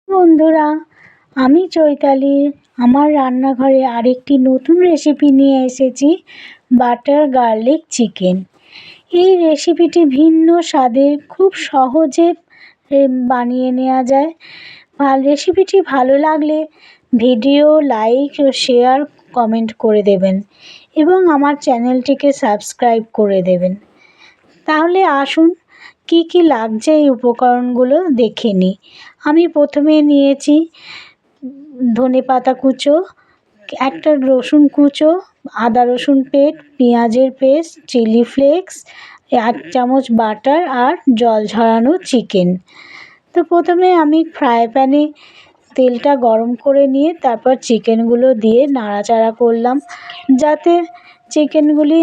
বন্ধুরা, আমি চৈতালি আমার রান্নাঘরে আরেকটি নতুন রেসিপি নিয়ে এসেছি, বাটার গার্লিক চিকেন। এই রেসিপিটি ভিন্ন স্বাদের, খুব সহজে বানিয়ে নেওয়া যায়। আর রেসিপিটি ভালো লাগলে ভিডিও লাইক ও শেয়ার কমেন্ট করে দেবেন এবং আমার চ্যানেলটিকে সাবস্ক্রাইব করে দেবেন। তাহলে আসুন কি কি লাগছে এই উপকরণগুলো দেখে নিই। আমি প্রথমে নিয়েছি ধনেপাতা কুচো, একটা রসুন কুচো, আদা রসুন পেঁয়াজের পেস্ট, চিলি ফ্লেক্স, 1 চামচ বাটার আর জল ঝরানো চিকেন। তো প্রথমে আমি ফ্রাই প্যানে তেলটা গরম করে নিয়ে তারপর চিকেনগুলো দিয়ে নাড়াচাড়া করলাম, যাতে চিকেনগুলি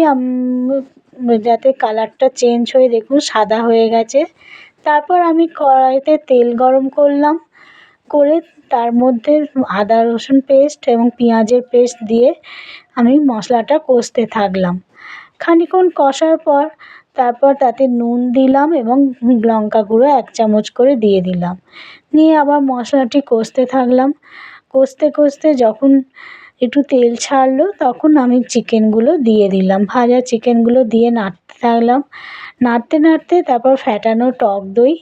যাতে কালারটা চেঞ্জ হয়ে দেখুন সাদা হয়ে গেছে। তারপর আমি কড়াইতে তেল গরম করলাম, করে তার মধ্যে আদা রসুন পেস্ট এবং পেঁয়াজের পেস্ট দিয়ে আমি মশলাটা কষতে থাকলাম। খানিকক্ষণ কষার পর তারপর তাতে নুন দিলাম এবং লঙ্কা গুঁড়ো 1 চামচ করে দিয়ে দিলাম। নিয়ে আবার মশলাটি কষতে থাকলাম। কষতে কষতে যখন একটু তেল ছাড়লো তখন আমি চিকেনগুলো দিয়ে দিলাম। ভাজা চিকেনগুলো দিয়ে নাড়তে থাকলাম। নাড়তে নাড়তে তারপর ফ্যাটানো টক দই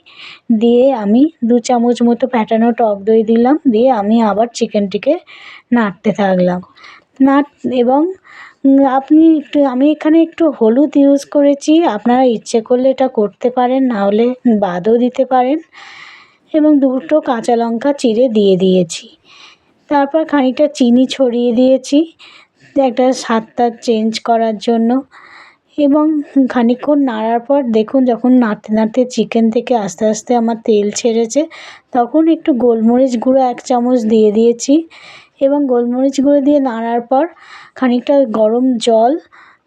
দিয়ে আমি 2 চামচ মতো ফ্যাটানো টক দই দিলাম। দিয়ে আমি আবার চিকেনটিকে নাড়তে থাকলাম। এবং আমি এখানে একটু হলুদ ইউজ করেছি, আপনারা ইচ্ছে করলে এটা করতে পারেন, না হলে বাদও দিতে পারেন। এবং 2টো কাঁচা লঙ্কা চিড়ে দিয়ে দিয়েছি। তারপর খানিকটা চিনি ছড়িয়ে দিয়েছি একটা স্বাদটা চেঞ্জ করার জন্য। এবং খানিকক্ষণ নাড়ার পর দেখুন যখন নাড়তে নাড়তে চিকেন থেকে আস্তে আস্তে আমার তেল ছেড়েছে, তখন একটু গোলমরিচ গুঁড়ো 1 চামচ দিয়ে দিয়েছি। এবং গোলমরিচ গুঁড়ো দিয়ে নাড়ার পর খানিকটা গরম জল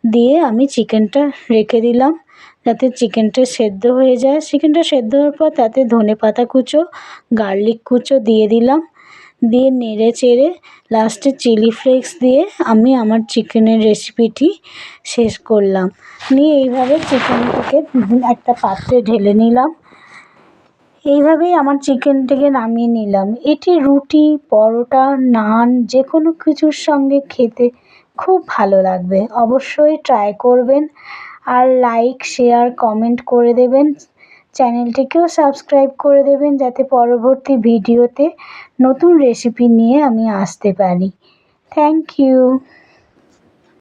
দিয়ে আমি চিকেনটা রেখে দিলাম, যাতে চিকেনটা সেদ্ধ হয়ে যায়। চিকেনটা সেদ্ধ হওয়ার পর তাতে ধনেপাতা কুচো, গার্লিক কুচো দিয়ে দিলাম। দিয়ে নেড়ে চেড়ে লাস্টে চিলি ফ্লেক্স দিয়ে আমি আমার চিকেনের রেসিপিটি শেষ করলাম। নিয়ে এইভাবে চিকেনটাকে একটা পাত্রে ঢেলে নিলাম। এইভাবেই আমার চিকেনটাকে নামিয়ে নিলাম। এটি রুটি, পরোটা, নান যে কোনো কিছুর সঙ্গে খেতে খুব ভালো লাগবে। অবশ্যই ট্রাই করবেন আর লাইক শেয়ার কমেন্ট করে দেবেন। চ্যানেলটিকেও সাবস্ক্রাইব করে দেবেন, যাতে পরবর্তী ভিডিওতে নতুন রেসিপি নিয়ে আমি আসতে পারি। Thank you.